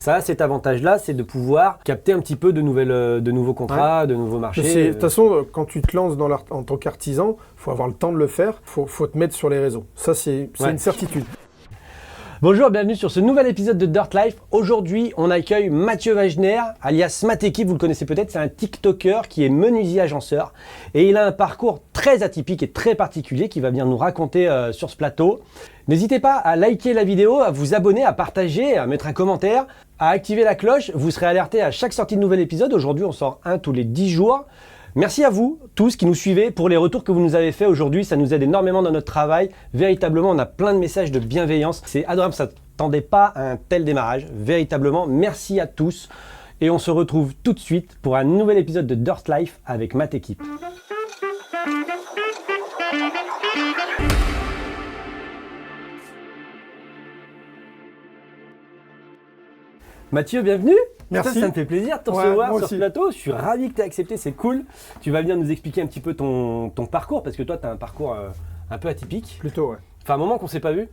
Ça a cet avantage-là, c'est de pouvoir capter un petit peu de nouveaux contrats, de nouveaux marchés. De toute façon, quand tu te lances en tant qu'artisan, il faut avoir le temps de le faire, il faut te mettre sur les réseaux. Ça, c'est une certitude. Bonjour, bienvenue sur ce nouvel épisode de Dirt Life. Aujourd'hui, on accueille Mathieu Wagner, alias Matekip, vous le connaissez peut-être, c'est un TikToker qui est menuisier agenceur. Et il a un parcours très atypique et très particulier qu'il va venir nous raconter sur ce plateau. N'hésitez pas à liker la vidéo, à vous abonner, à partager, à mettre un commentaire, à activer la cloche. Vous serez alerté à chaque sortie de nouvel épisode. Aujourd'hui, on sort un tous les 10 jours. Merci à vous tous qui nous suivez pour les retours que vous nous avez faits aujourd'hui. Ça nous aide énormément dans notre travail. Véritablement, on a plein de messages de bienveillance. C'est adorable, ça ne s'attendait pas à un tel démarrage. Véritablement, merci à tous. Et on se retrouve tout de suite pour un nouvel épisode de Dirt Life avec Matekip. Mathieu, bienvenue. Merci. Ça me fait plaisir de te recevoir sur ce plateau. Je suis ravi que tu aies accepté, c'est cool. Tu vas venir nous expliquer un petit peu ton parcours, parce que toi, tu as un parcours un peu atypique. Plutôt, ouais. Enfin, un moment qu'on ne s'est pas vu.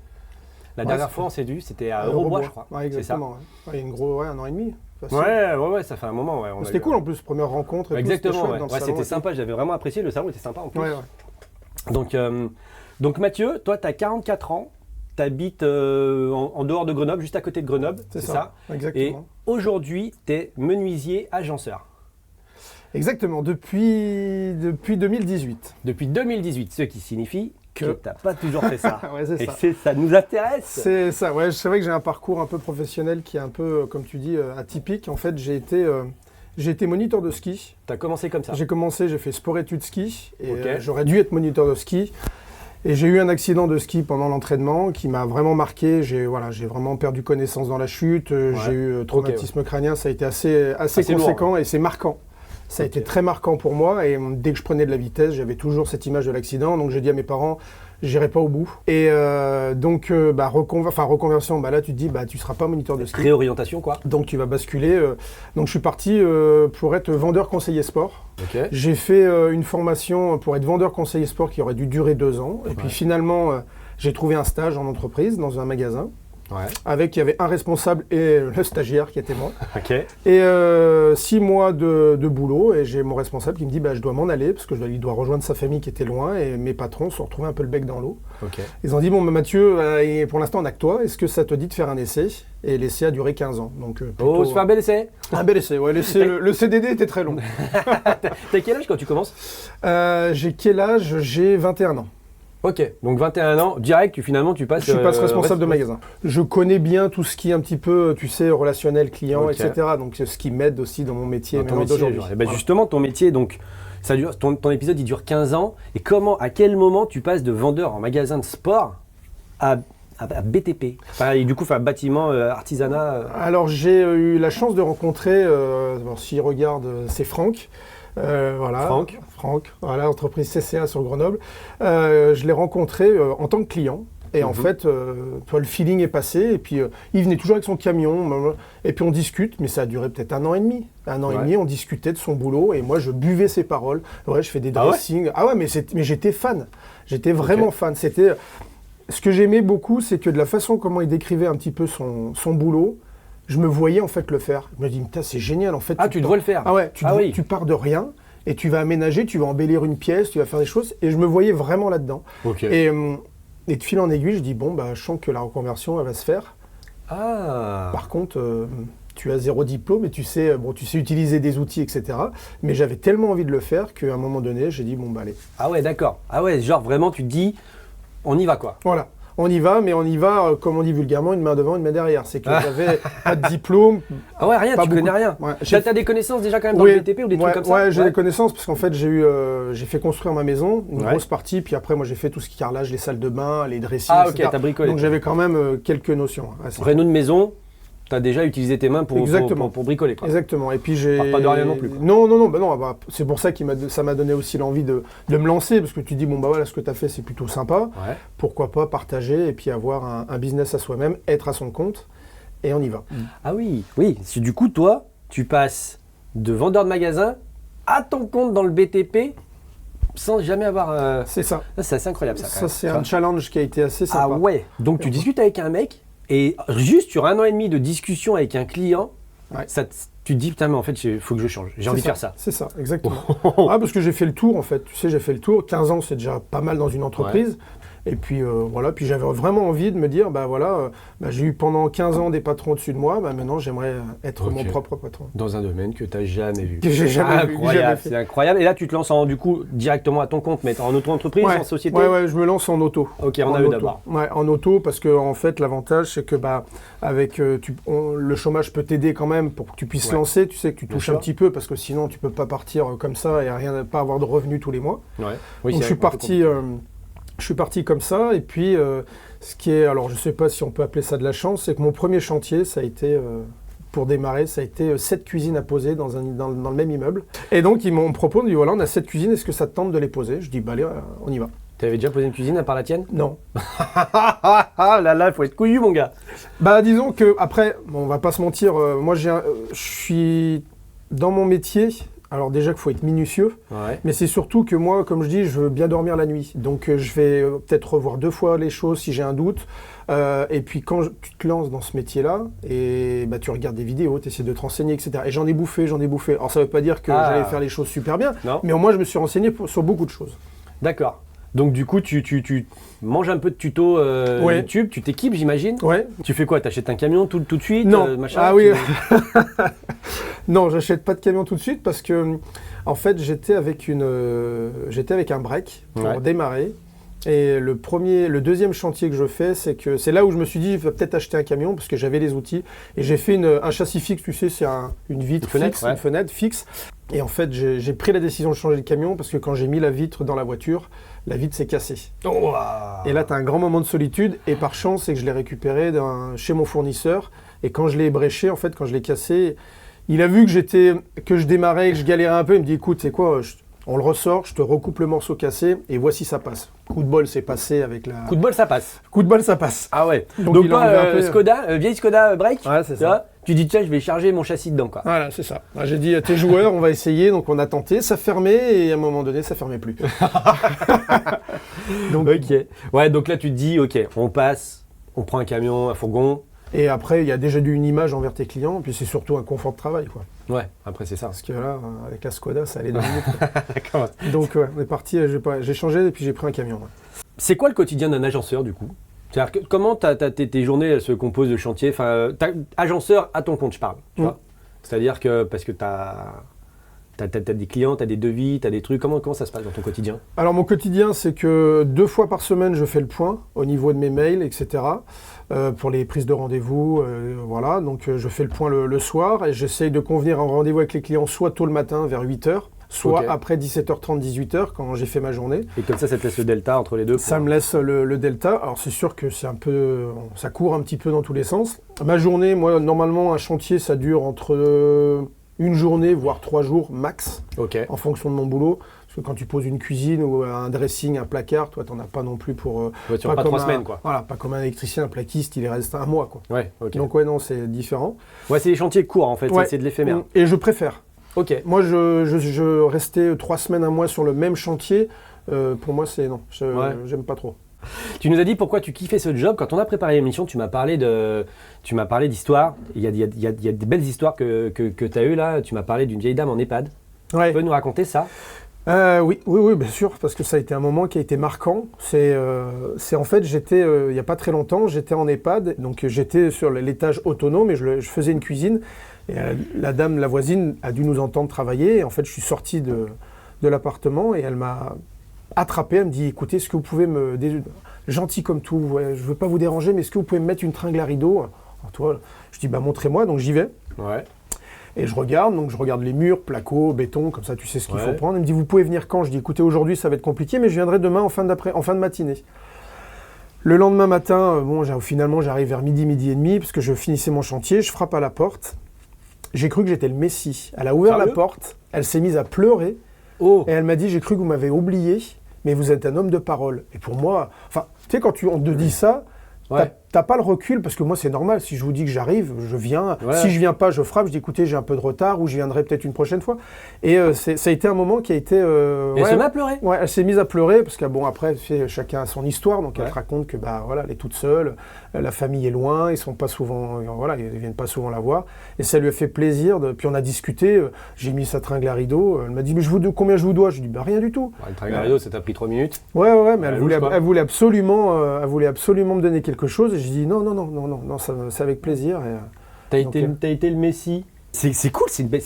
La dernière fois, on s'est vu, c'était à Eurobois, je crois. Ouais, exactement. Il y a un an et demi. Ouais, ça fait un moment. Ouais, c'était cool en plus, première rencontre. Exactement, c'était sympa. J'avais vraiment apprécié. Le salon était sympa en plus. Donc Mathieu, toi, tu as 44 ans. Tu habites en dehors de Grenoble, juste à côté de Grenoble, c'est ça? Exactement. Et aujourd'hui, tu es menuisier agenceur. Exactement, depuis 2018. Depuis 2018, ce qui signifie que tu n'as pas toujours fait ça. Ouais, c'est ça. Et ça nous intéresse. C'est ça, ouais. C'est vrai que j'ai un parcours un peu professionnel qui est un peu, comme tu dis, atypique. En fait, j'ai été moniteur de ski. Tu as commencé comme ça? J'ai fait sport-études ski. Et j'aurais dû être moniteur de ski. Et j'ai eu un accident de ski pendant l'entraînement qui m'a vraiment marqué. J'ai vraiment perdu connaissance dans la chute. J'ai eu traumatisme crânien. Ça a été assez conséquent lourd, et c'est marquant. Ça a été très marquant pour moi. Et dès que je prenais de la vitesse, j'avais toujours cette image de l'accident. Donc j'ai dit à mes parents, j'irai pas au bout. Et reconversion, là tu te dis, tu seras pas moniteur de ski. Réorientation quoi. Donc tu vas basculer. Donc je suis parti pour être vendeur conseiller sport. Okay. J'ai fait une formation pour être vendeur conseiller sport qui aurait dû durer 2 ans. Et puis finalement, j'ai trouvé un stage en entreprise dans un magasin. Il y avait un responsable et le stagiaire qui était moi. Et 6 mois de boulot, et j'ai mon responsable qui me dit je dois m'en aller parce que il doit rejoindre sa famille qui était loin, et mes patrons se sont retrouvés un peu le bec dans l'eau. Ils ont dit Mathieu, pour l'instant on n'a que toi, est-ce que ça te dit de faire un essai? Et l'essai a duré 15 ans. Donc, c'est un bel essai. Un bel essai, ouais. Le CDD était très long. T'as quel âge quand tu commences? J'ai quel âge? J'ai 21 ans. Ok, donc 21 ans, direct, finalement tu passes... Je passe responsable de magasin. Je connais bien tout ce qui est un petit peu, relationnel client, etc. Donc ce qui m'aide aussi dans mon métier d'aujourd'hui. Justement, ton métier, donc, ça dure, ton épisode il dure 15 ans. Et à quel moment tu passes de vendeur en magasin de sport à BTP, bâtiment, artisanat Alors j'ai eu la chance de rencontrer, s'il regarde, c'est Franck. Franck, entreprise CCA sur Grenoble. Je l'ai rencontré en tant que client. Et en fait, le feeling est passé. Et puis, il venait toujours avec son camion. Et puis, on discute. Mais ça a duré peut-être 1 an et demi. 1 an et demi, on discutait de son boulot. Et moi, je buvais ses paroles. Je fais des dressings. Mais j'étais fan. J'étais vraiment fan. Ce que j'aimais beaucoup, c'est que de la façon comment il décrivait un petit peu son boulot, je me voyais en fait le faire. Je me dis, c'est génial en fait. Tu dois le faire. Tu pars de rien et tu vas aménager, tu vas embellir une pièce, tu vas faire des choses. Et je me voyais vraiment là-dedans. Et de fil en aiguille, je dis, je sens que la reconversion, elle va se faire. Par contre, tu as 0 diplôme et tu sais utiliser des outils, etc. Mais j'avais tellement envie de le faire qu'à un moment donné, j'ai dit, allez. Ah ouais, d'accord. Ah ouais, genre vraiment, tu te dis, on y va quoi. Voilà. On y va, mais on y va, comme on dit vulgairement, une main devant, une main derrière. C'est que j'avais pas de diplôme. Rien, tu connais rien. T'as des connaissances déjà quand même dans le BTP ou des trucs comme ça? Ouais, j'ai des connaissances parce qu'en fait, j'ai fait construire ma maison, une grosse partie, puis après, moi, j'ai fait tout ce qui est carrelage, les salles de bain, les dressings, etc. T'as bricolé. Donc, j'avais quand même quelques notions. Réno de maison, tu as déjà utilisé tes mains pour bricoler. Quoi. Exactement. Et puis pas de rien non plus. Quoi. Non. C'est pour ça que ça m'a donné aussi l'envie de me lancer, parce que tu dis, ce que tu as fait, c'est plutôt sympa. Pourquoi pas partager et puis avoir un business à soi-même, être à son compte, et on y va. Ah oui. Du coup, toi, tu passes de vendeur de magasin à ton compte dans le BTP sans jamais avoir... C'est ça. C'est assez incroyable ça. Ça, c'est un challenge qui a été assez sympa. Ah ouais. Donc tu discutes avec un mec Et juste sur 1 an et demi de discussion avec un client, tu te dis, putain, mais en fait, il faut que je change. J'ai envie de faire ça. C'est ça, exactement. Parce que j'ai fait le tour, en fait. Tu sais, j'ai fait le tour. 15 ans, c'est déjà pas mal dans une entreprise. Ouais. Et puis, voilà. Puis j'avais vraiment envie de me dire, j'ai eu pendant 15 ans des patrons au-dessus de moi. Maintenant, j'aimerais être mon propre patron. Dans un domaine que tu n'as jamais vu. Que j'ai jamais vu. C'est incroyable. Et là, tu te lances du coup directement à ton compte, mais en auto-entreprise, en société? Ouais, je me lance en auto. Ok, on a eu d'abord. Ouais, en auto, parce que en fait, l'avantage, c'est que avec le chômage peut t'aider quand même pour que tu puisses lancer. Tu sais que tu touches un petit peu, parce que sinon, tu peux pas partir comme ça et pas avoir de revenus tous les mois. Ouais. Oui, donc, je suis parti comme ça, et puis alors je ne sais pas si on peut appeler ça de la chance, c'est que mon premier chantier, ça a été, pour démarrer, ça a été 7 cuisines à poser dans le même immeuble. Et donc ils m'ont proposé, on dit voilà, on a 7 cuisines, est-ce que ça te tente de les poser? Je dis allez, on y va. Tu avais déjà posé une cuisine à part la tienne? Non. Là, il faut être couillu, mon gars. Disons que après, on va pas se mentir, moi je suis dans mon métier. Alors déjà qu'il faut être minutieux, mais c'est surtout que moi, comme je dis, je veux bien dormir la nuit. Donc je vais peut-être revoir 2 fois les choses si j'ai un doute. Et puis quand tu te lances dans ce métier-là, et tu regardes des vidéos, tu essaies de te renseigner, etc. Et j'en ai bouffé. Alors ça ne veut pas dire que j'allais faire les choses super bien, mais au moins je me suis renseigné sur beaucoup de choses. D'accord. Donc du coup, tu manges un peu de tutos YouTube, tu t'équipes, j'imagine. Ouais. Tu fais quoi? T'achètes un camion tout de suite? Non. Oui. Non, j'achète pas de camion tout de suite parce que, en fait, j'étais avec un break pour démarrer. Et le deuxième chantier que je fais, c'est là où je me suis dit, il va peut-être acheter un camion parce que j'avais les outils. Et j'ai fait un châssis fixe, tu sais, c'est une vitre fixe, une fenêtre fixe. Et en fait, j'ai pris la décision de changer de camion parce que quand j'ai mis la vitre dans la voiture, la vitre s'est cassée. Oh, et là, tu as un grand moment de solitude. Et par chance, c'est que je l'ai récupéré chez mon fournisseur. Et quand je l'ai ébréché, en fait, quand je l'ai cassé, il a vu que je démarrais, que je galérais un peu. Il me dit, écoute, c'est quoi, on le ressort, je te recoupe le morceau cassé et voici ça passe. Coup de bol, c'est passé avec la... Coup de bol, ça passe. Coup de bol, ça passe. Ah ouais. Donc toi, Skoda, vieille Skoda Break. Ouais, c'est ça. Tu dis, tiens, je vais charger mon châssis dedans, quoi. Voilà, c'est ça. J'ai dit, t'es joueur, on va essayer. Donc on a tenté, ça fermait et à un moment donné, ça fermait plus. Donc, ok. Ouais, donc là, tu te dis, ok, on passe, on prend un camion, un fourgon. Et après, il y a déjà une image envers tes clients, puis c'est surtout un confort de travail, quoi. Ouais, après c'est ça. Parce que là, avec la Skoda, ça allait 2 minutes. Donc on est parti, j'ai changé et puis j'ai pris un camion. Ouais. C'est quoi le quotidien d'un agenceur du coup? C'est-à-dire que, comment tes journées elles se composent de chantier? Enfin, agenceur à ton compte, je parle. C'est-à-dire que parce que t'as des clients, t'as des devis, t'as des trucs. Comment ça se passe dans ton quotidien? Alors mon quotidien, c'est que 2 fois par semaine, je fais le point au niveau de mes mails, etc. Pour les prises de rendez-vous, voilà. Donc je fais le point le soir et j'essaye de convenir un rendez-vous avec les clients soit tôt le matin vers 8h, soit après 17h30, 18h quand j'ai fait ma journée. Et comme ça te laisse le delta entre les deux? Ça me laisse le delta. Alors c'est sûr que c'est ça court un petit peu dans tous les sens. Ma journée, moi, normalement, un chantier, ça dure entre une journée, voire 3 jours max, en fonction de mon boulot. Parce que quand tu poses une cuisine ou un dressing, un placard, toi, t'en as pas non plus pour... tu n'as pas 3 semaines, quoi. Voilà, pas comme un électricien, un plaquiste, il reste 1 mois, quoi. Ouais, ok. Donc, ouais, non, c'est différent. Ouais, c'est des chantiers courts, en fait, c'est de l'éphémère. Et je préfère. Ok. Moi, je restais 3 semaines, 1 mois sur le même chantier. Pour moi, non, j'aime pas trop. Tu nous as dit pourquoi tu kiffais ce job. Quand on a préparé l'émission, tu m'as parlé d'histoire. Il y a des belles histoires que tu as eues là. Tu m'as parlé d'une vieille dame en EHPAD. Ouais. Tu peux nous raconter ça? Oui, bien sûr, parce que ça a été un moment qui a été marquant. C'est en fait, j'étais, il n'y a pas très longtemps, j'étais en EHPAD, donc j'étais sur l'étage autonome et je faisais une cuisine. Et la voisine a dû nous entendre travailler. Et en fait, je suis sorti de l'appartement et elle m'a attrapé. Elle me dit, écoutez, est-ce que vous pouvez gentil comme tout, je ne veux pas vous déranger, mais est-ce que vous pouvez me mettre une tringle à rideau? Alors, toi, je dis, montrez-moi, donc j'y vais. Ouais. Et je regarde les murs, placo, béton, comme ça tu sais ce qu'il faut prendre. Elle me dit, vous pouvez venir quand? Je dis, écoutez, aujourd'hui ça va être compliqué, mais je viendrai demain en fin de matinée. Le lendemain matin, finalement j'arrive vers midi et demi, parce que je finissais mon chantier, je frappe à la porte. J'ai cru que j'étais le Messie. Elle a ouvert la porte, elle s'est mise à pleurer, et elle m'a dit, j'ai cru que vous m'avez oublié, mais vous êtes un homme de parole. Et pour moi, tu sais, quand on te dit ça, t'as t'as pas le recul, parce que moi c'est normal, si je vous dis que j'arrive, je viens. Ouais. Si je viens pas, je frappe, je dis écoutez, j'ai un peu de retard, ou je viendrai peut-être une prochaine fois. Et ça a été un moment qui a été... Elle se met à pleurer. Ouais, elle s'est mise à pleurer, parce que bon, après, chacun a son histoire, donc elle Ouais. te raconte que voilà, elle est toute seule, la famille est loin, ils sont pas souvent, voilà, ils viennent pas souvent la voir, et ça lui a fait plaisir. Puis on a discuté, j'ai mis sa tringle à rideau, elle m'a dit mais combien je vous dois? Je lui ai dit rien du tout. Le tringle à rideau, ça t'a pris 3 minutes. Ouais, mais elle louche, quoi. voulait absolument me donner quelque chose, et j'ai dit non, c'est avec plaisir. T'as Donc, été le Messie. C'est cool, c'est une belle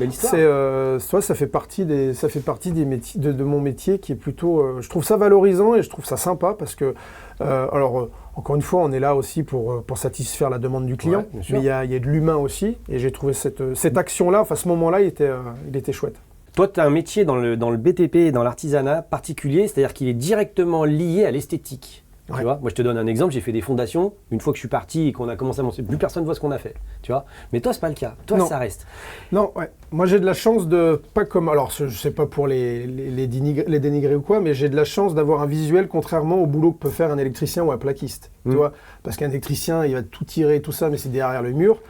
histoire. Ça fait partie des métiers, de mon métier qui est plutôt... je trouve ça valorisant et je trouve ça sympa parce que... encore une fois, on est là aussi pour satisfaire la demande du client, Ouais, bien sûr. mais il y a de l'humain aussi, et j'ai trouvé cette action-là, enfin ce moment-là, il était chouette. Toi, tu as un métier dans le BTP et dans l'artisanat particulier, c'est-à-dire qu'il est directement lié à l'esthétique. Tu Ouais. vois, moi, je te donne un exemple, j'ai fait des fondations. Une fois que je suis parti et qu'on a commencé à monter, plus personne ne voit ce qu'on a fait. Tu vois, mais toi, c'est pas le cas. Toi, Non. ça reste. Non, ouais. Moi j'ai de la chance de, pas comme, alors je sais pas pour les dénigrer ou quoi, mais j'ai de la chance d'avoir un visuel contrairement au boulot que peut faire un électricien ou un plaquiste, tu vois, parce qu'un électricien il va tout tirer tout ça, mais c'est derrière le mur.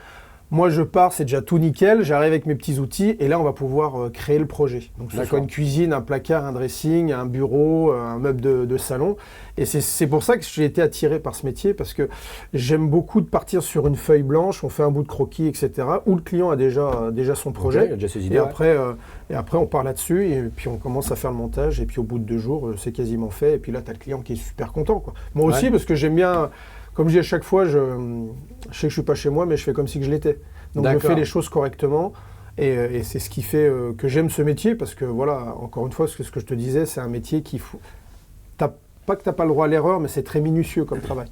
Moi je pars, c'est déjà tout nickel, j'arrive avec mes petits outils et là on va pouvoir créer le projet. Donc que ce soit une cuisine, un placard, un dressing, un bureau, un meuble de salon. Et c'est pour ça que j'ai été attiré par ce métier, parce que j'aime beaucoup de partir sur une feuille blanche, on fait un bout de croquis, etc. où le client a déjà son projet. Il a déjà ses idées. Et après, on part là-dessus et puis on commence à faire le montage. Et puis au bout de 2 jours, c'est quasiment fait. Et puis là, tu as le client qui est super content, quoi. Moi aussi, parce que j'aime bien, comme je dis à chaque fois, je sais que je ne suis pas chez moi, mais je fais comme si je l'étais. Donc je fais les choses correctement. Et c'est ce qui fait que j'aime ce métier, parce que voilà, encore une fois, ce que je te disais, c'est un métier qui faut... Pas que tu n'as pas le droit à l'erreur, mais c'est très minutieux comme travail.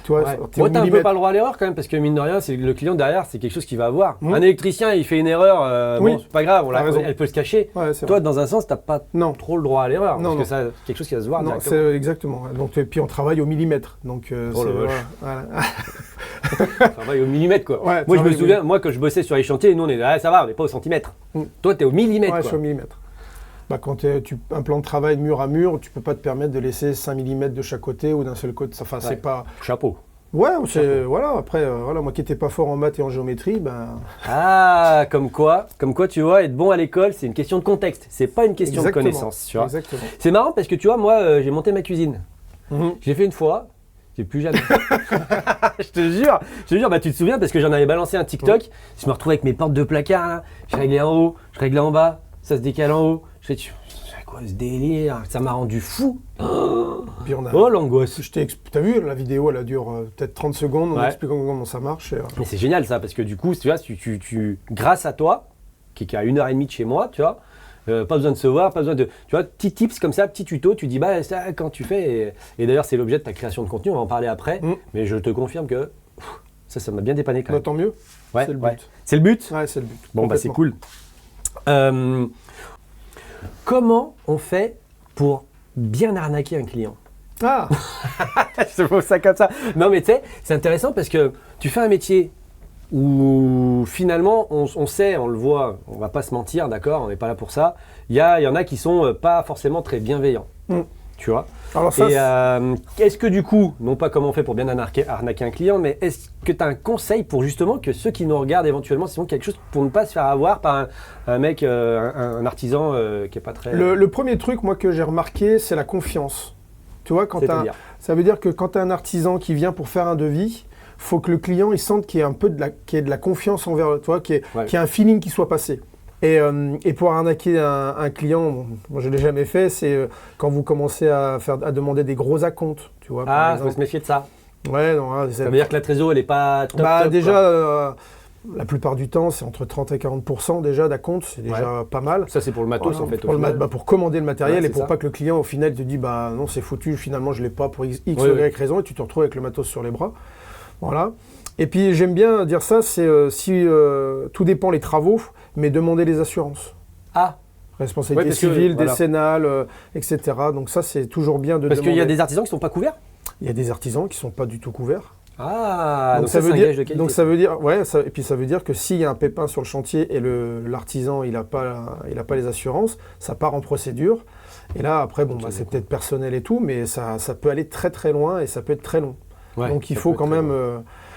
Tu vois, Moi, t'as un peu pas le droit à l'erreur quand même, parce que mine de rien, c'est le client derrière, c'est quelque chose qu'il va avoir. Un électricien, il fait une erreur, bon, c'est pas grave, elle peut se cacher. Ouais, toi, vrai. dans un sens, t'as pas trop le droit à l'erreur, parce que ça, quelque chose qui va se voir. Non, c'est exactement. Donc, et puis on travaille au millimètre. Donc, voilà. On travaille au millimètre, quoi. Ouais, moi, je me souviens, moi, quand je bossais sur les chantiers, nous, on est ça va, on n'est pas au centimètre. Toi, t'es au millimètre. Ouais, quoi. je suis au millimètre. Bah, quand un plan de travail mur à mur, tu peux pas te permettre de laisser 5 mm de chaque côté ou d'un seul côté. Enfin, c'est pas... Chapeau. Ouais, voilà. Après, moi qui n'étais pas fort en maths et en géométrie, ben... Ah, comme quoi, tu vois, être bon à l'école, c'est une question de contexte. C'est pas une question de connaissance, tu vois. Exactement. C'est marrant parce que tu vois, moi, j'ai monté ma cuisine. J'ai fait une fois. J'ai plus jamais. je te jure, bah tu te souviens parce que j'en avais balancé un TikTok. Je me retrouvais avec mes portes de placard là. Je réglais en haut, je réglais en bas, ça se décale en haut. Je fais quoi ce délire? Ça m'a rendu fou. Puis l'angoisse. T'as vu, la vidéo, elle dure peut-être 30 secondes, on explique comment ça marche. Mais c'est génial ça, parce que du coup, tu vois, grâce à toi, qui est à 1h30 de chez moi, tu vois, pas besoin de se voir, pas besoin de... Tu vois, petits tips comme ça, petits tutos, tu dis, bah ça, quand tu fais... Et d'ailleurs, c'est l'objet de ta création de contenu, on va en parler après, mais je te confirme que ça m'a bien dépanné quand même. Tant mieux, ouais, c'est le but. C'est le but? Ouais, c'est le but. Bon, bah c'est cool. Comment on fait pour bien arnaquer un client? Ah Je trouve ça comme ça. Non mais tu sais, c'est intéressant parce que tu fais un métier où finalement on sait, on le voit, on va pas se mentir, d'accord, on n'est pas là pour ça. Il y en a qui sont pas forcément très bienveillants, tu vois. Alors ça, et est-ce que du coup, non pas comment on fait pour bien arnaquer un client, mais est-ce que tu as un conseil pour justement que ceux qui nous regardent éventuellement, c'est quelque chose pour ne pas se faire avoir par un mec, un artisan qui est pas très... Le premier truc, moi, que j'ai remarqué, c'est la confiance. Tu vois, ça veut dire que quand tu as un artisan qui vient pour faire un devis, faut que le client il sente qu'il y ait un peu qu'il y ait de la confiance envers toi, qu'il y ait un feeling qui soit passé. Et pour arnaquer un client, moi je ne l'ai jamais fait, c'est quand vous commencez à demander des gros acomptes. Tu vois, il faut se méfier de ça. Ouais, non, ça veut dire que la trésor, elle n'est pas top. Déjà, la plupart du temps, c'est entre 30 et 40% déjà d'acompte, c'est déjà pas mal. Ça, c'est pour le matos en fait. Pour commander le matériel et pour pas que le client, au final, te dise bah non, c'est foutu, finalement, je ne l'ai pas pour X ou Y raison, et tu te retrouves avec le matos sur les bras. Voilà. Et puis, j'aime bien dire ça, c'est tout dépend les travaux, mais demander les assurances. Ah, responsabilité civile, décennale, etc. Donc ça, c'est toujours bien de demander. Parce qu'il y a des artisans qui ne sont pas couverts? Il y a des artisans qui ne sont pas du tout couverts. Ah, donc ça veut dire, donc ça veut dire, et puis ça veut dire que s'il y a un pépin sur le chantier et l'artisan il a pas les assurances, ça part en procédure. Et là après c'est peut-être personnel et tout, mais ça peut aller très très loin et ça peut être très long. Ouais, Donc il ça faut peut quand être, même...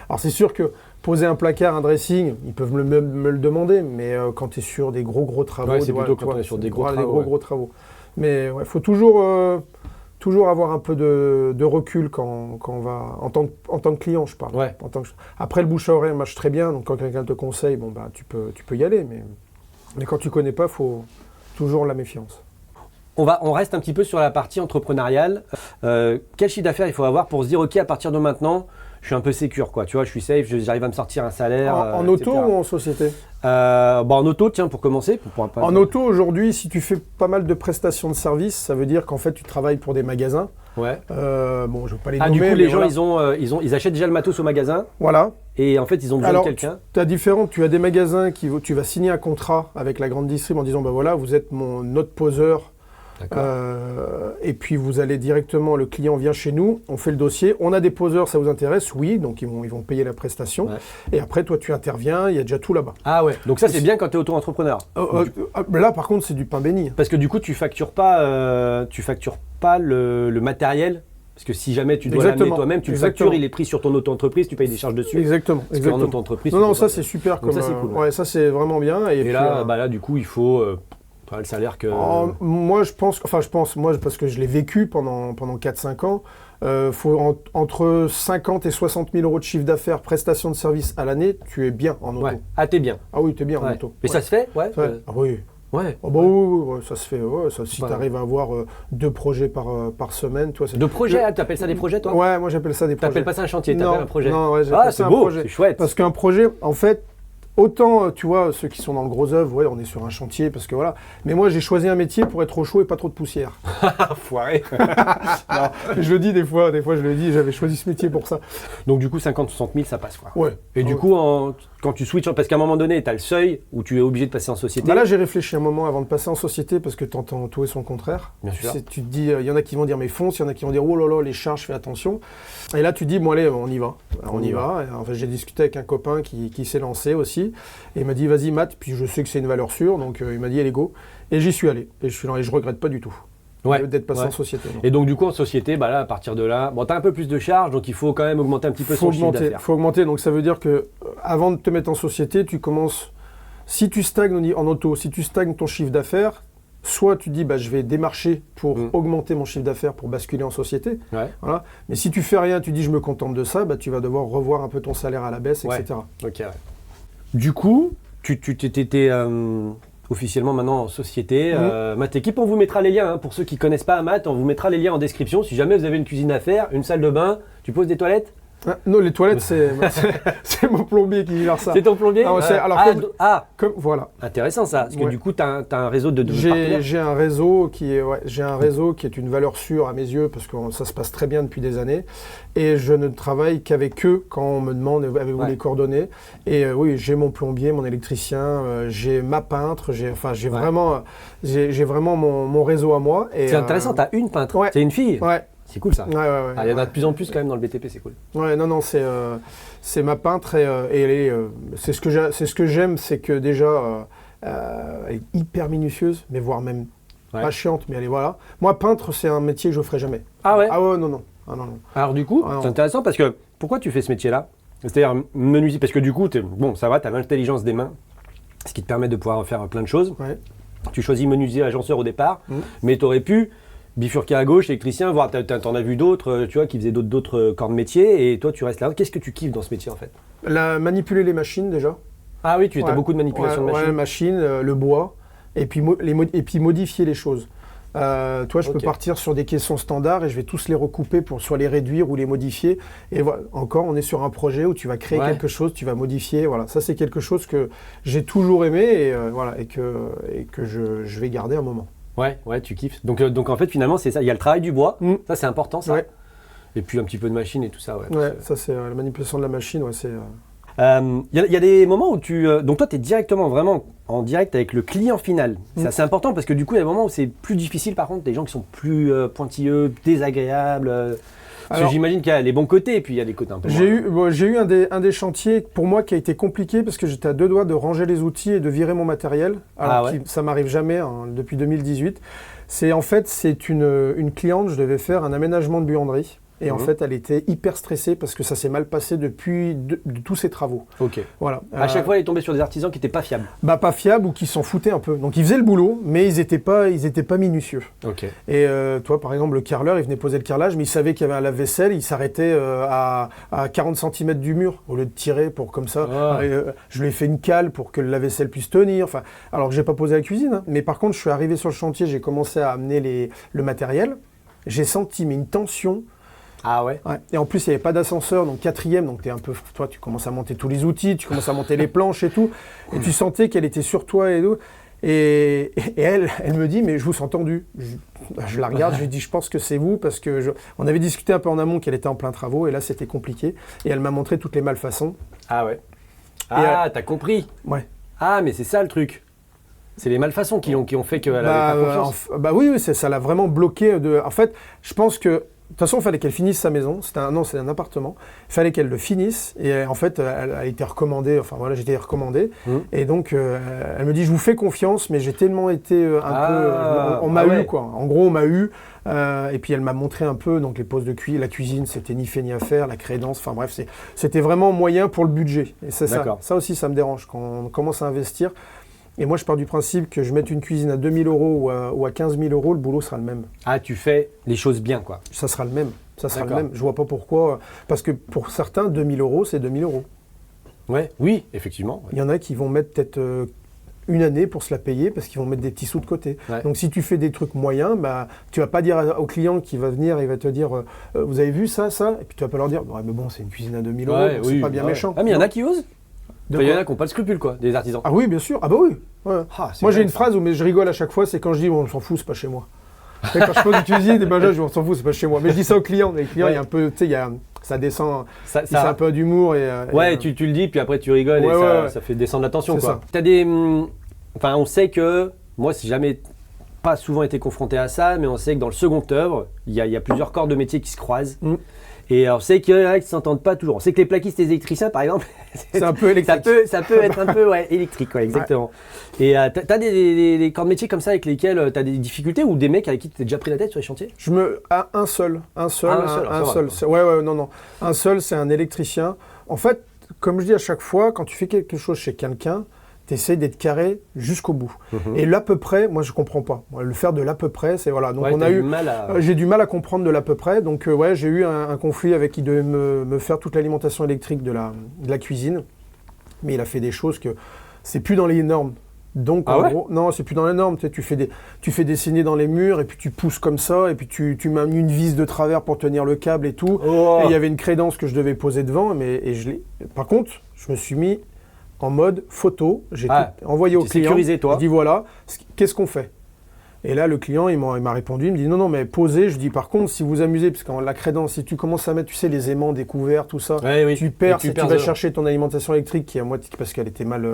Alors c'est sûr que poser un placard, un dressing, ils peuvent me le demander, mais quand tu es sur des gros travaux... Ouais, c'est plutôt quand on est sur des gros travaux. Des gros travaux. Mais il faut toujours avoir un peu de recul quand on va... En tant que client, je parle. Ouais. Après, le bouche à oreille marche très bien, donc quand quelqu'un te conseille, bon, bah, tu peux y aller, mais quand tu connais pas, il faut toujours la méfiance. On reste un petit peu sur la partie entrepreneuriale. Quel chiffre d'affaires il faut avoir pour se dire, OK, à partir de maintenant, je suis un peu sécure, quoi. Tu vois, je suis safe, j'arrive à me sortir un salaire. En auto ou en société? En auto, tiens, pour commencer. En auto, aujourd'hui, si tu fais pas mal de prestations de services, ça veut dire qu'en fait, tu travailles pour des magasins. Ouais. Bon, je ne vais pas les nommer. Du coup, les gens, voilà. ils achètent déjà le matos au magasin. Voilà. Et en fait, ils ont besoin de quelqu'un. Tu as des magasins tu vas signer un contrat avec la grande distrib en disant, bah voilà, vous êtes notre poseur. Et puis vous allez directement, le client vient chez nous, on fait le dossier, on a des poseurs, ça vous intéresse? Oui, donc ils vont payer la prestation. Ouais. Et après, toi, tu interviens, il y a déjà tout là-bas. Ah ouais, donc ça c'est bien quand tu es auto-entrepreneur. Là, par contre, c'est du pain béni. Parce que du coup, tu factures pas le matériel. Parce que si jamais tu dois l'amener toi-même, tu le factures, il est pris sur ton auto-entreprise, tu payes des charges dessus. Exactement. En auto-entreprise. Non, ça c'est super. Donc ça c'est cool. Ouais, ça c'est vraiment bien. Et puis, là, du coup, il faut... le salaire que... Moi, parce que je l'ai vécu pendant 4-5 ans, faut entre 50 et 60 000 euros de chiffre d'affaires, prestations de services à l'année, tu es bien en auto. Ouais. Ah, t'es bien. Ah oui, t'es bien en auto. Mais ça se fait? Ouais. Ah oui. Ouais. Oh bah oui, ça se fait. Ouais, si tu arrives à avoir 2 projets par semaine, toi, 2 projets? Tu appelles ça des projets, toi? Ouais, moi j'appelle ça des projets. T'appelles pas ça un chantier, t'appelles un projet? Non, ouais, j'appelle ça un projet. C'est chouette. Parce qu'un projet, en fait, autant, tu vois, ceux qui sont dans le gros œuvre, ouais, on est sur un chantier, parce que voilà. Mais moi, j'ai choisi un métier pour être au chaud et pas trop de poussière. Foiré. Non, je le dis des fois je le dis, j'avais choisi ce métier pour ça. Donc du coup, 50-60 000, ça passe, quoi. Ouais. Et du coup, quand tu switches, parce qu'à un moment donné, tu as le seuil où tu es obligé de passer en société. Bah là, j'ai réfléchi un moment avant de passer en société, parce que tu entends tout et son contraire. Bien sûr. Tu te dis, il y en a qui vont dire, mais fonce, il y en a qui vont dire, oh là là, les charges, fais attention. Et là, tu te dis, bon allez, on y va. Alors, on y va. Et, en fait, j'ai discuté avec un copain qui s'est lancé aussi, et il m'a dit, vas-y Matt, puis je sais que c'est une valeur sûre, donc il m'a dit, allez go. Et j'y suis allé, et je regrette pas du tout. D'être passé en société. Non. Et donc du coup en société, bah là, à partir de là, bon, tu as un peu plus de charges, donc il faut quand même augmenter un petit peu son chiffre d'affaires. Il faut augmenter, donc ça veut dire que avant de te mettre en société, tu commences, si tu stagnes en auto, si tu stagnes ton chiffre d'affaires, soit tu dis bah, je vais démarcher pour augmenter mon chiffre d'affaires pour basculer en société. Ouais. Voilà. Mais si tu fais rien, tu dis je me contente de ça, bah, tu vas devoir revoir un peu ton salaire à la baisse, etc. Ok. Ouais. Du coup, tu t'étais officiellement maintenant en société. Matt Équipe, on vous mettra les liens. Pour ceux qui ne connaissent pas Matt, on vous mettra les liens en description. Si jamais vous avez une cuisine à faire, une salle de bain, tu poses des toilettes? Non, les toilettes, c'est mon plombier qui gère ça. C'est ton plombier? Voilà. Intéressant ça, parce que du coup, tu as un réseau de partenaires. J'ai un réseau qui est une valeur sûre à mes yeux, parce que ça se passe très bien depuis des années. Et je ne travaille qu'avec eux quand on me demande avez-vous les coordonnées. Et oui, j'ai mon plombier, mon électricien, j'ai ma peintre, j'ai vraiment mon réseau à moi. C'est intéressant, tu as une peintre, c'est une fille. Ouais. C'est cool ça. Il y en a de plus en plus quand même dans le BTP, c'est cool. Ouais, non, c'est ma peintre et elle est, c'est ce que j'aime, c'est que déjà elle est hyper minutieuse, mais voire même pas chiante, mais elle est voilà. Moi, peintre, c'est un métier que je ferai jamais. Ah ouais? Ah ouais, non. Alors du coup, c'est intéressant parce que pourquoi tu fais ce métier-là? C'est-à-dire menuisier, parce que du coup, ça va, tu as l'intelligence des mains, ce qui te permet de pouvoir faire plein de choses. Ouais. Tu choisis menuisier agenceur au départ, mais tu aurais pu bifurquer à gauche, électricien, voire t'en as vu d'autres, tu vois, qui faisaient d'autres corps de métier, et toi tu restes là. Qu'est-ce que tu kiffes dans ce métier en fait? Manipuler les machines déjà. Ah oui, tu as beaucoup de manipulation de machines. Ouais, machines, le bois, et puis modifier les choses. Toi, je peux partir sur des caissons standards et je vais tous les recouper pour soit les réduire ou les modifier. Et voilà, encore, on est sur un projet où tu vas créer quelque chose, tu vas modifier. Voilà, ça c'est quelque chose que j'ai toujours aimé et que je vais garder un moment. Ouais, tu kiffes. Donc en fait, finalement, c'est ça. Il y a le travail du bois. Ça, c'est important, ça. Ouais. Et puis un petit peu de machine et tout ça. Ouais, ça, c'est la manipulation de la machine. Ouais, c'est. Il y a des moments où donc toi, tu es directement vraiment en direct avec le client final. C'est assez important parce que du coup, il y a des moments où c'est plus difficile, par contre, des gens qui sont plus pointilleux, désagréables. Parce que j'imagine qu'il y a les bons côtés et puis il y a des côtés un peu moins. J'ai eu un des chantiers pour moi qui a été compliqué parce que j'étais à 2 doigts de ranger les outils et de virer mon matériel. Alors ça m'arrive jamais depuis 2018. C'est une cliente, je devais faire un aménagement de buanderie. Et en fait, elle était hyper stressée parce que ça s'est mal passé depuis de tous ses travaux. Ok. Voilà. À chaque fois, elle est tombée sur des artisans qui n'étaient pas fiables. Bah pas fiables ou qui s'en foutaient un peu. Donc ils faisaient le boulot, mais ils étaient pas minutieux. Ok. Et toi, par exemple, le carreleur, il venait poser le carrelage, mais il savait qu'il y avait un lave-vaisselle, il s'arrêtait à 40 cm du mur au lieu de tirer pour comme ça. Ah. Je lui ai fait une cale pour que le lave-vaisselle puisse tenir. Enfin, alors que j'ai pas posé la cuisine, hein. Mais par contre, je suis arrivé sur le chantier, j'ai commencé à amener le matériel. J'ai senti une tension. Ah ouais. Et en plus, il n'y avait pas d'ascenseur, donc 4e, donc toi, tu commences à monter tous les outils, tu commences à monter les planches et tout, et tu sentais qu'elle était sur toi et tout. Et elle me dit, mais je vous sens tendu. Je la regarde, je lui dis, je pense que c'est vous, parce que on avait discuté un peu en amont qu'elle était en plein travaux, et là, c'était compliqué. Et elle m'a montré toutes les malfaçons. Ah ouais. Ah, t'as compris. Ouais. Ah, mais c'est ça le truc. C'est les malfaçons qui ont fait qu'elle avait pas confiance. Oui, ça l'a vraiment bloqué. En fait, je pense que de toute façon, il fallait qu'elle finisse sa maison. C'est un appartement. Il fallait qu'elle le finisse. Et en fait, elle a été recommandée. Enfin voilà, j'ai été recommandé. Et donc, elle me dit, je vous fais confiance, mais j'ai tellement été on m'a eu, quoi. En gros, on m'a eu. Et puis, elle m'a montré un peu donc les postes de cuisine. La cuisine, c'était ni fait ni à faire. La crédence, enfin bref, c'était vraiment moyen pour le budget. Et c'est ça. Ça aussi, ça me dérange. Quand on commence à investir. Et moi, je pars du principe que je mette une cuisine à 2 000 € ou à 15 000 €, le boulot sera le même. Ah, tu fais les choses bien, quoi. Ça sera le même. Ça sera le même. Je vois pas pourquoi. Parce que pour certains, 2 000 €, c'est 2 000 €. Ouais, oui, effectivement. Ouais. Il y en a qui vont mettre peut-être une année pour se la payer parce qu'ils vont mettre des petits sous de côté. Ouais. Donc, si tu fais des trucs moyens, bah, tu vas pas dire au client qui va venir, il va te dire vous avez vu ça, ça. Et puis, tu vas pas leur dire ouais, mais bon, c'est une cuisine à 2 000 €, donc c'est pas bien méchant. Ah, mais il y en a qui osent. Il y en a qui n'ont pas de scrupules, quoi, des artisans. Ah oui, bien sûr. Ah bah oui. Ouais. Moi, j'ai une phrase où je rigole à chaque fois, c'est quand je dis on s'en fout, c'est pas chez moi. Et quand je pose une cuisine, je dis on s'en fout, c'est pas chez moi. Mais je dis ça aux clients. Les clients, il y a un peu, tu sais, ça descend, c'est un peu d'humour. Tu le dis, puis après tu rigoles et ça fait descendre la tension, quoi. T'as des. Enfin, on sait que. Moi, si jamais pas souvent été confronté à ça, mais on sait que dans le second œuvre, il y a plusieurs corps de métier qui se croisent. Et on sait qu'il y en a qui ne s'entendent pas toujours. On sait que les plaquistes et les électriciens, par exemple, c'est un peu électrique. Ça peut être un peu électrique, exactement. Ouais. Et tu as des corps de métier comme ça avec lesquels tu as des difficultés ou des mecs avec qui tu t'es déjà pris la tête sur les chantiers ? Un seul. Un seul, c'est un électricien. En fait, comme je dis à chaque fois, quand tu fais quelque chose chez quelqu'un, tu essaies d'être carré jusqu'au bout. Et l'à peu près, moi je comprends pas. Le faire de l'à peu près, c'est voilà. Donc j'ai du mal à comprendre de l'à peu près. Donc j'ai eu un conflit avec qui devait me faire toute l'alimentation électrique de la cuisine. Mais il a fait des choses que c'est plus dans les normes. Donc en gros, non, c'est plus dans les normes. Tu fais dessiner dans les murs et puis tu pousses comme ça et puis tu mets une vis de travers pour tenir le câble et tout. Et il y avait une crédence que je devais poser devant, Par contre, je me suis mis en mode photo, j'ai tout envoyé au client. Sécurisé, toi. Je dis voilà, qu'est-ce qu'on fait ? Et là, le client, il m'a répondu, il me dit non, mais posez. Je dis par contre, si vous amusez, parce que la crédence, si tu commences à mettre, tu sais, les aimants découverts, tout ça, tu perds, tu vas chercher ton alimentation électrique qui est à moitié parce qu'elle était mal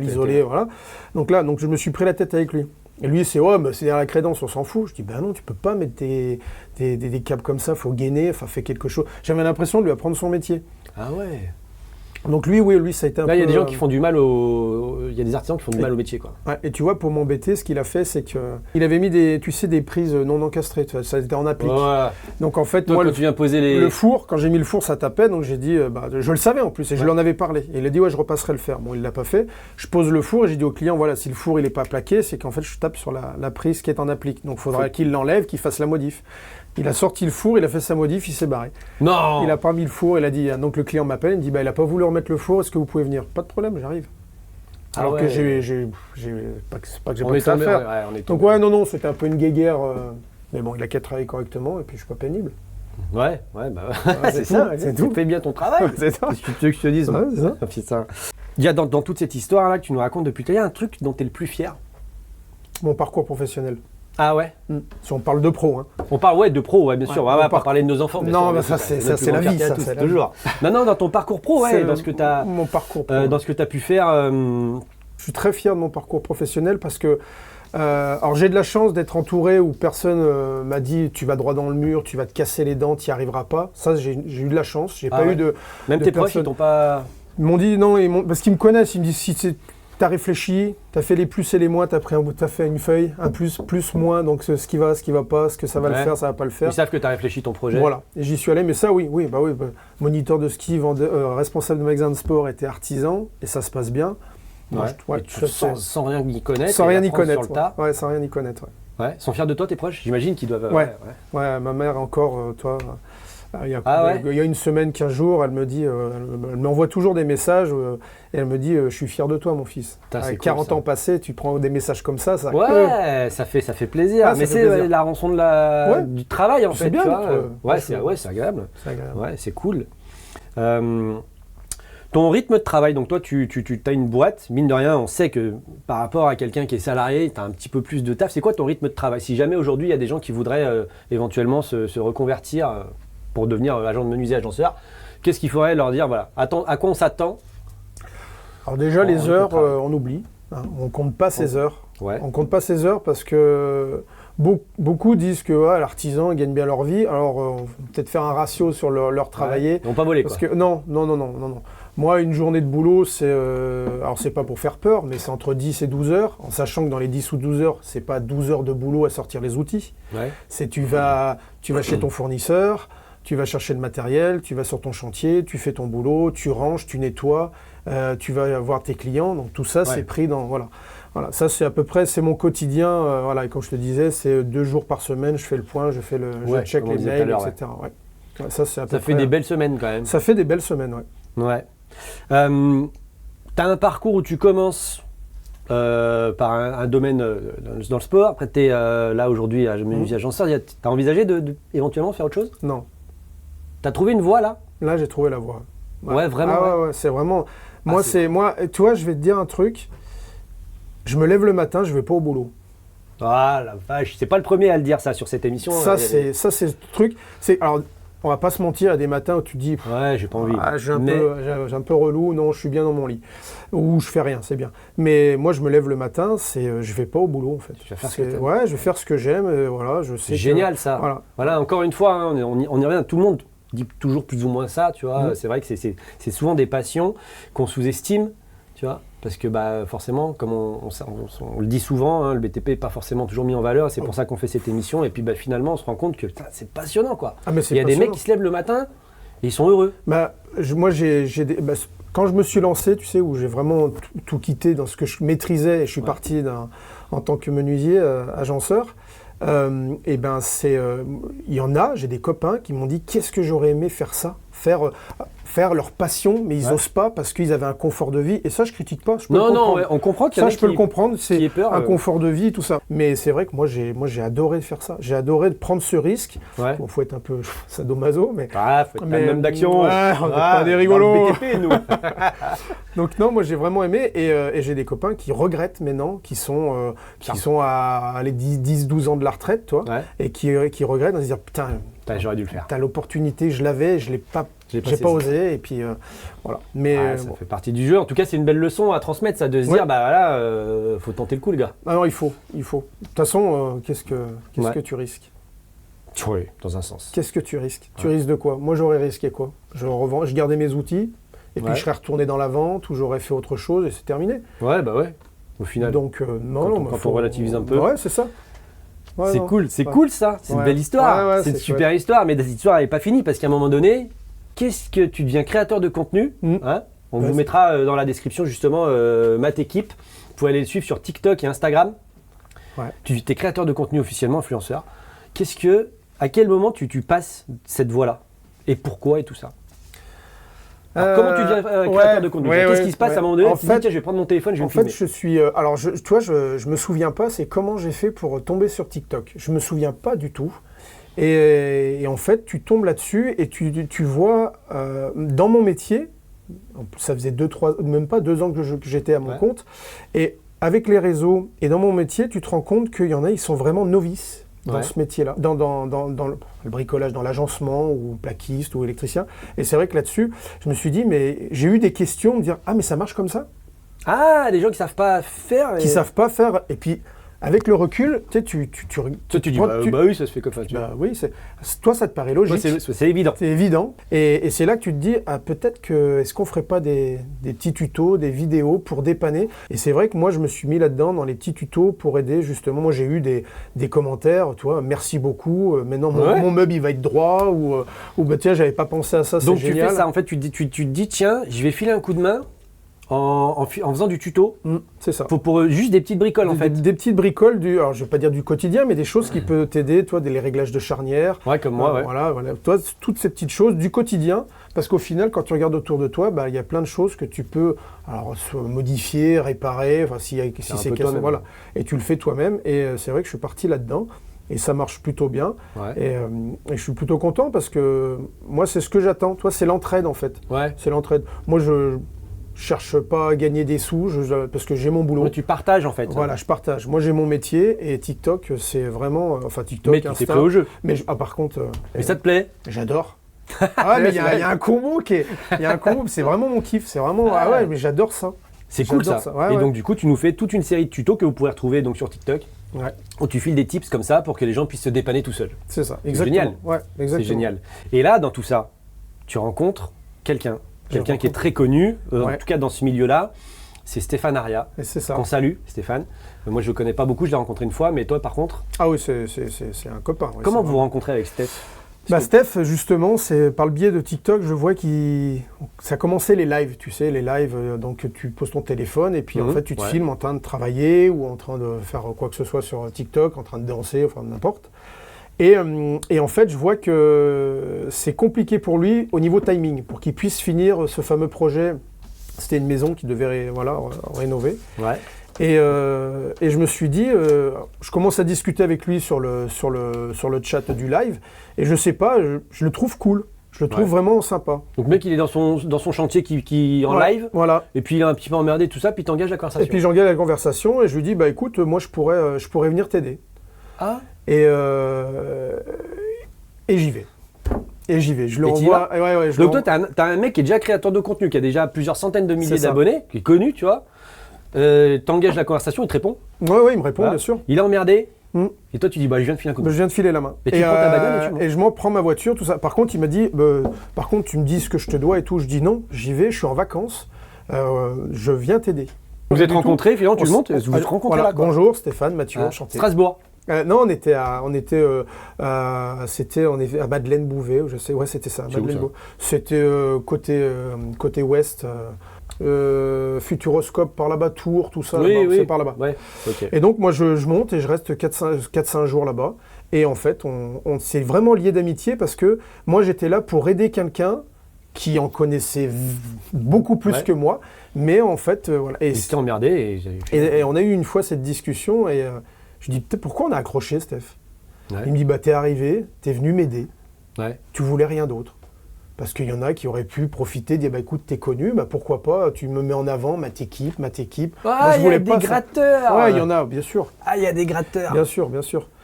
isolée, voilà. Donc je me suis pris la tête avec lui. Et lui, c'est derrière la crédence, on s'en fout. Je dis ben non, tu peux pas mettre des câbles comme ça, faut gainer, fais quelque chose. J'avais l'impression de lui apprendre son métier. Ah ouais. Donc lui, ça a été un peu... Là, il y a des gens qui font du mal il y a des artisans qui font du mal au métier, quoi. Ouais, et tu vois, pour m'embêter, ce qu'il a fait, c'est qu'il avait mis des prises non encastrées, ça était en applique. Donc en fait, toi, quand tu viens poser le four, quand j'ai mis le four, ça tapait, donc j'ai dit, je le savais en plus, et je lui en avais parlé. Et il a dit, je repasserai le fer. Bon, il l'a pas fait. Je pose le four et j'ai dit au client, voilà, si le four il est pas plaqué, c'est qu'en fait, je tape sur la prise qui est en applique. Donc il faudra qu'il l'enlève, qu'il fasse la modif. Il a sorti le four, il a fait sa modif, il s'est barré. Non. Il a pas mis le four, il a dit, donc le client m'appelle, il me dit, il a pas voulu remettre le four, est-ce que vous pouvez venir ? Pas de problème, j'arrive. Alors que c'est pas que j'ai pas que ça à faire. Donc non, c'était un peu une guéguerre, mais bon, il a qu'à travailler correctement et puis je suis pas pénible. C'est ça, c'est tout. Tu fais bien ton travail. C'est ça. Qu'est-ce que tu veux que je te dise ? C'est ça. Il y a dans toute cette histoire là que tu nous racontes depuis tout à l'heure un truc dont tu es le plus fier. Mon parcours professionnel. Ah ouais. Si on parle de pro. Hein. On parle de pro, bien sûr. On va pas parler de nos enfants. Non, mais ça c'est la vie, ça. C'est toujours. Non, dans ton parcours pro, dans ce que tu as. Mon parcours pro. Dans ce que tu as pu faire. Je suis très fier de mon parcours professionnel parce que. Alors j'ai de la chance d'être entouré où personne m'a dit tu vas droit dans le mur, tu vas te casser les dents, tu n'y arriveras pas. Ça j'ai eu de la chance. J'ai pas eu de. Même tes proches, ils t'ont pas. Ils m'ont dit non, parce qu'ils me connaissent. Ils me disent tu as réfléchi, tu as fait les plus et les moins, tu as fait une feuille, un plus, moins, donc ce qui va pas, ce que ça va le faire, ça va pas le faire. Ils savent que tu as réfléchi ton projet. Voilà, et j'y suis allé, mais ça oui, moniteur de ski, responsable de magasin de sport, était artisan, et ça se passe bien. Sans rien y connaître. Sans rien y connaître. Sur le tas. Ouais, sans rien y connaître. Ouais. Sont fiers de toi, tes proches? J'imagine qu'ils doivent. Ouais, ma mère encore, il y a une semaine, 15 jours, elle me dit, elle m'envoie toujours des messages et elle me dit je suis fier de toi mon fils. Avec 40 ans passés, tu prends des messages comme ça. Ça fait plaisir. Mais c'est la rançon du travail en fait. C'est bien. C'est agréable. C'est agréable. Ouais, c'est cool. Ton rythme de travail, donc toi tu as une boîte, mine de rien, on sait que par rapport à quelqu'un qui est salarié, tu as un petit peu plus de taf. C'est quoi ton rythme de travail? Si jamais aujourd'hui il y a des gens qui voudraient éventuellement se reconvertir pour devenir agent de menuisier agenceur, qu'est-ce qu'il faudrait leur dire? Voilà, à quoi on s'attend? Alors déjà les heures, on oublie, hein, on compte pas ses heures. Ouais. On compte pas ses heures parce que beaucoup disent que l'artisan gagne bien leur vie, alors on va peut-être faire un ratio sur leur travailler. Ils n'ont pas volé quoi. Que, non. Moi, une journée de boulot, alors c'est pas pour faire peur, mais c'est entre 10 et 12 heures, en sachant que dans les 10 ou 12 heures, c'est pas 12 heures de boulot à sortir les outils. Ouais. C'est tu vas chez ton fournisseur, tu vas chercher le matériel, tu vas sur ton chantier, tu fais ton boulot, tu ranges, tu nettoies, tu vas voir tes clients. Donc tout ça, c'est pris dans... Voilà, ça c'est à peu près, c'est mon quotidien. Et comme je te disais, c'est 2 jours par semaine, je fais le point, je check les mails, etc. Ouais. Ça fait des belles semaines quand même. Ça fait des belles semaines, ouais. T'as un parcours où tu commences par un domaine dans le sport. Après, tu es là aujourd'hui à menuisier agenceur. T'as envisagé de éventuellement faire autre chose? Non. T'as trouvé une voie là? Là, j'ai trouvé la voie. Ouais, vraiment. Ouais, c'est vraiment. Moi, tu vois, je vais te dire un truc. Je me lève le matin, je vais pas au boulot. Ah la vache, c'est pas le premier à le dire ça sur cette émission. Ça, c'est le truc. Alors, on va pas se mentir, il y a des matins où tu te dis ouais, j'ai pas envie. J'ai un peu relou, non, je suis bien dans mon lit. Ou je fais rien, c'est bien. Mais moi, je me lève le matin, je vais pas au boulot en fait. Tu vas faire je vais faire ce que j'aime. Je sais. C'est génial ça. Voilà, encore une fois, hein, on y revient. Tout le monde dit toujours plus ou moins ça, tu vois. C'est vrai que c'est souvent des passions qu'on sous-estime, tu vois. Parce que forcément, comme on le dit souvent, hein, le BTP n'est pas forcément toujours mis en valeur. C'est pour ça qu'on fait cette émission. Et puis finalement, on se rend compte que c'est passionnant, quoi. Il y a des mecs qui se lèvent le matin et ils sont heureux. Moi, quand je me suis lancé, tu sais, où j'ai vraiment tout quitté dans ce que je maîtrisais et je suis parti en tant que menuisier, agenceur, il y en a, j'ai des copains qui m'ont dit qu'est-ce que j'aurais aimé faire ça, faire leur passion, mais ils n'osent pas parce qu'ils avaient un confort de vie. Et ça, je critique pas. On comprend qu'il y en a je peux le comprendre. C'est peur, un confort de vie, tout ça. Mais c'est vrai que moi, j'ai adoré faire ça. J'ai adoré de prendre ce risque. Ouais. Bon, faut être un peu sadomaso, mais... faut être un homme d'action. Ouais, on n'est pas des rigolos. BTP, nous. Donc non, moi, j'ai vraiment aimé. Et j'ai des copains qui regrettent maintenant, qui sont à les 10-12 ans de la retraite, toi, et qui regrettent en se disant, putain, j'aurais dû le faire. L'opportunité, je l'avais, je l'ai pas osé, et puis voilà. Mais ça fait partie du jeu. En tout cas, c'est une belle leçon à transmettre, ça, de se dire, faut tenter le coup, le gars. Ah non, il faut. De toute façon, qu'est-ce que tu risques? Oui, dans un sens. Qu'est-ce que tu risques? Tu risques de quoi? Moi, j'aurais risqué quoi? Je gardais mes outils, et puis je serais retourné dans la vente, ou j'aurais fait autre chose, et c'est terminé. Ouais, au final. Donc, quand on relativise un peu. Ouais, c'est ça. Ouais, c'est cool ça, c'est une belle histoire, c'est une super histoire, mais cette histoire n'est pas finie parce qu'à un moment donné, qu'est-ce que tu deviens créateur de contenu, hein? On vous mettra dans la description justement Matt Équipe, vous pouvez aller le suivre sur TikTok et Instagram. Tu es créateur de contenu officiellement, influenceur. À quel moment tu passes cette voie-là et pourquoi et tout ça? Alors, comment tu deviens créateur de contenu? Qu'est-ce qui se passe à un moment donné? Tu te dis, tiens, je vais prendre mon téléphone, je vais me filmer. En fait, je suis... je me souviens pas, c'est comment j'ai fait pour tomber sur TikTok. Je me souviens pas du tout. Et en fait, tu tombes là-dessus et tu vois, dans mon métier, ça faisait même pas 2 ans que j'étais à mon compte, et avec les réseaux et dans mon métier, tu te rends compte qu'il y en a, ils sont vraiment novices dans ce métier-là, dans le bricolage, dans l'agencement, ou plaquiste, ou électricien. Et c'est vrai que là-dessus, je me suis dit, mais j'ai eu des questions, me dire, ah, mais ça marche comme ça? Ah, des gens qui savent pas faire. Qui savent pas faire. Et puis, avec le recul, tu sais, Tu dis, bah oui, ça se fait comme ça. Bah oui, toi, ça te paraît logique. Ouais, c'est évident. C'est évident. Et c'est là que tu te dis, peut-être est-ce qu'on ferait pas des petits tutos, des vidéos pour dépanner. Et c'est vrai que moi, je me suis mis là-dedans dans les petits tutos pour aider, justement. Moi, j'ai eu des commentaires, tu vois, merci beaucoup. Maintenant, mon meuble, il va être droit. Ou bah, tiens, j'avais pas pensé à ça, c'est génial. Donc, tu fais ça, en fait, tu te dis, tiens, je vais filer un coup de main. En faisant du tuto, c'est ça. Pour juste des petites bricoles en fait. Des petites bricoles, alors je vais pas dire du quotidien, mais des choses qui peuvent t'aider, toi, les réglages de charnière. Ouais, comme moi, ouais. Voilà, toi, toutes ces petites choses du quotidien, parce qu'au final, quand tu regardes autour de toi, il y a plein de choses que tu peux modifier, réparer, si c'est cassé, voilà. Et tu le fais toi-même, et c'est vrai que je suis parti là-dedans. Et ça marche plutôt bien. Ouais. Et je suis plutôt content parce que moi, c'est ce que j'attends. Toi, c'est l'entraide en fait. Ouais. C'est l'entraide. Moi, je cherche pas à gagner des sous parce que j'ai mon boulot. Ouais, tu partages en fait. Voilà, je partage. Moi, j'ai mon métier et TikTok, c'est vraiment... TikTok, mais tu t'es prêt au jeu. Mais par contre... mais ça te plaît? J'adore. Mais il y a un combo c'est vraiment mon kiff. C'est vraiment... mais j'adore ça. C'est cool ça. Ouais, et donc du coup, tu nous fais toute une série de tutos que vous pourrez retrouver donc sur TikTok. Ouais. Où tu files des tips comme ça pour que les gens puissent se dépanner tout seuls. C'est ça, exactement. C'est génial. Ouais, exactement. C'est génial. Et là, dans tout ça, tu rencontres quelqu'un qui est très connu, en tout cas dans ce milieu-là, c'est Stéphane Aria. Et c'est ça. Qu'on salue, Stéphane. Moi, je le connais pas beaucoup, je l'ai rencontré une fois, mais toi, par contre... Ah oui, c'est un copain. Oui, comment vous vous rencontrez avec Steph? Steph, justement, c'est par le biais de TikTok, je vois ça commençait les lives, tu sais, les lives, donc tu poses ton téléphone et puis en fait tu te filmes en train de travailler ou en train de faire quoi que ce soit sur TikTok, en train de danser, enfin n'importe. Et en fait, je vois que c'est compliqué pour lui au niveau timing, pour qu'il puisse finir ce fameux projet. C'était une maison qu'il devait rénover. Ouais. Et je me suis dit, je commence à discuter avec lui sur le chat du live, et je sais pas, je le trouve cool. Je le trouve vraiment sympa. Donc le mec, il est dans son chantier qui en live, voilà. Et puis il est un petit peu emmerdé, tout ça, puis t'engages la conversation. Et puis j'engage la conversation, et je lui dis, écoute, moi je pourrais venir t'aider. Ah. Et j'y vais. Je le renvoie. Donc toi, t'as un mec qui est déjà créateur de contenu, qui a déjà plusieurs centaines de milliers d'abonnés, qui est connu, tu vois. T'engages la conversation, il te répond. Ouais, il me répond, bien sûr. Il est emmerdé. Et toi, tu dis, je viens de filer un coup de main. Je viens de filer la main. Et tu prends ta bagnole et je m'en prends ma voiture, tout ça. Par contre, il m'a dit, par contre, tu me dis ce que je te dois et tout. Je dis non, j'y vais, je suis en vacances. Je viens t'aider. Vous êtes rencontrés, finalement, tu le montes, vous êtes rencontrés là. Bonjour, Stéphane, Mathieu, enchanté. Strasbourg. Non, on était à Madeleine-Bouvet, je sais, ouais, c'était ça. C'était côté ouest. Futuroscope par là-bas, Tours, tout ça, c'est par là-bas. Ouais, okay. Et donc moi je monte et je reste 4-5 jours là-bas. Et en fait, on s'est vraiment liés d'amitié parce que moi j'étais là pour aider quelqu'un qui en connaissait beaucoup plus que moi. Mais en fait, voilà. Et c'était emmerdé. Et on a eu une fois cette discussion et je dis peut-être pourquoi on a accroché, Steph. Il me dit t'es arrivé, t'es venu m'aider. Tu voulais rien d'autre. Parce qu'il y en a qui auraient pu profiter, dire écoute, t'es connu, pourquoi pas, tu me mets en avant, ma t'équipe. Ah, il y a des gratteurs. Ouais, il y en a, bien sûr. Ah, il y a des gratteurs. Bien sûr.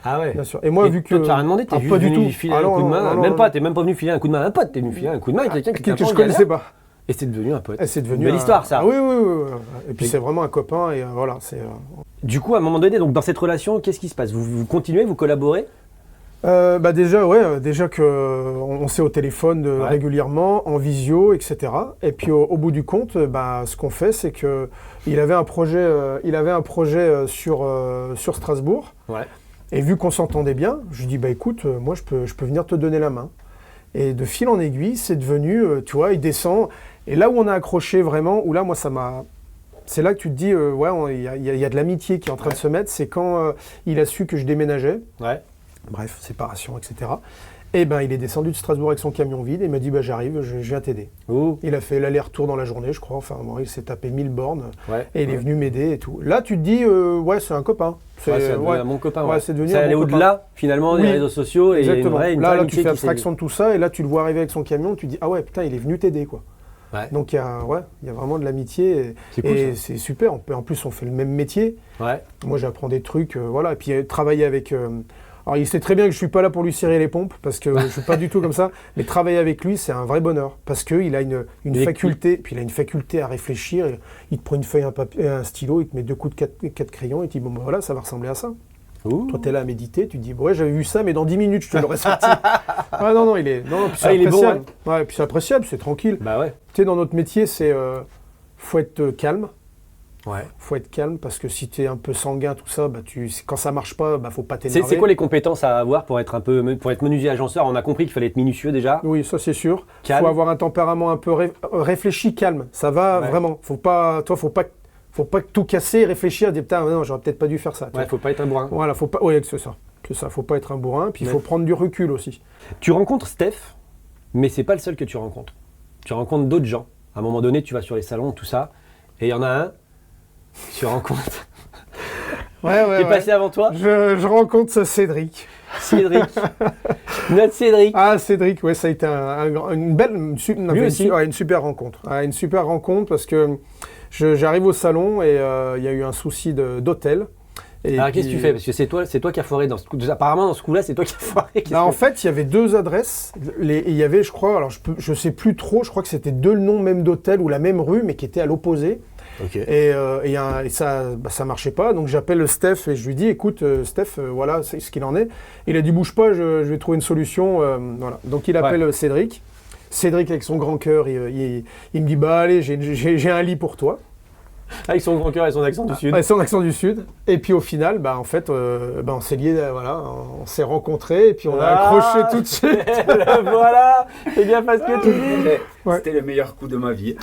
Ah ouais. Bien sûr. Et moi, vu que. Tu n'as rien demandé, t'es juste venu filer un coup de main. T'es même pas venu filer un coup de main à un pote, t'es venu filer un coup de main à quelqu'un que je connaissais pas. Et c'est devenu un pote. C'est devenu une belle histoire, ça. Ah, oui. Et puis c'est vraiment un copain, et voilà. Du coup, à un moment donné, donc dans cette relation, qu'est-ce qui se passe? Vous continuez, vous collaborez? Déjà qu'on s'est au téléphone régulièrement, en visio, etc. Et puis au bout du compte, ce qu'on fait, c'est que il avait un projet sur Strasbourg. Ouais. Et vu qu'on s'entendait bien, je lui dis écoute, moi je peux venir te donner la main. Et de fil en aiguille, c'est devenu, tu vois, il descend. Et là où on a accroché vraiment, où là moi ça m'a... C'est là que tu te dis, il y a de l'amitié qui est en train de se mettre, c'est quand il a su que je déménageais. Ouais. Bref, séparation, etc. Et il est descendu de Strasbourg avec son camion vide et il m'a dit j'arrive, je viens t'aider. Oh. Il a fait l'aller-retour dans la journée, je crois. Enfin, il s'est tapé 1000 bornes et il est venu m'aider et tout. Là, tu te dis c'est un copain. C'est mon copain. C'est devenu ça allait au-delà finalement des réseaux sociaux. Exactement. Et là, tu fais abstraction de tout ça et là, tu le vois arriver avec son camion, tu te dis ah ouais, putain, il est venu t'aider quoi. Ouais. Donc il y a vraiment de l'amitié et c'est super. En plus, on fait le même métier. Ouais. Moi, j'apprends des trucs, Et puis travailler avec Alors il sait très bien que je suis pas là pour lui serrer les pompes, parce que je suis pas du tout comme ça, mais travailler avec lui, c'est un vrai bonheur, parce qu'il a une faculté, puis il a une faculté à réfléchir, il te prend une feuille, un papier, un stylo, il te met 2 coups de 4 crayons, et il te dit, bon ben voilà, ça va ressembler à ça. Ouh. Toi, tu es là à méditer, tu te dis, ouais, j'avais vu ça, mais dans 10 minutes, je te l'aurais sorti. Ah non, il est, non, puis c'est appréciable. Est bon, ouais, puis c'est appréciable, c'est tranquille. Bah ouais. Tu sais, dans notre métier, faut être calme. Ouais. Faut être calme parce que si tu es un peu sanguin, tout ça, bah quand ça marche pas, faut pas t'énerver. C'est quoi les compétences à avoir pour être menuisier agenceur? On a compris qu'il fallait être minutieux déjà. Oui, ça c'est sûr. Il faut avoir un tempérament un peu réfléchi, calme. Ça va vraiment. Faut pas tout casser, réfléchir, dire putain, non, j'aurais peut-être pas dû faire ça. Ouais, faut pas être un bourrin. Voilà, faut pas. Oui, c'est ça. C'est ça. Faut pas être un bourrin. Puis il faut prendre du recul aussi. Tu rencontres Steph, mais c'est pas le seul que tu rencontres. Tu rencontres d'autres gens. À un moment donné, tu vas sur les salons, tout ça, et il y en a un. Tu rencontres. Ouais. Qui est passé avant toi. Je rencontre Cédric. Notre Cédric. Ah, Cédric, ouais, ça a été une super rencontre. Une super rencontre parce que j'arrive au salon et il y a eu un souci d'hôtel. Alors qu'est-ce que tu fais? Parce que c'est toi qui as foiré dans ce coup. Apparemment dans ce coup-là, c'est toi qui as foiré. En fait, il y avait 2 adresses. Il y avait, je crois, alors je sais plus trop, je crois que c'était 2 noms même d'hôtel ou la même rue, mais qui étaient à l'opposé. Okay. Et ça marchait pas, donc j'appelle Steph et je lui dis écoute Steph, voilà c'est ce qu'il en est. Il a dit bouge pas, je vais trouver une solution. Voilà. Donc il appelle Cédric. Cédric avec son grand cœur, il me dit bah allez j'ai un lit pour toi. Avec son grand cœur et son accent du Sud. Avec son accent du Sud. Et puis au final, en fait, on s'est liés, voilà, on s'est rencontrés et puis on a accroché tout de suite. Voilà, c'est bien parce que tu dis. C'était le meilleur coup de ma vie.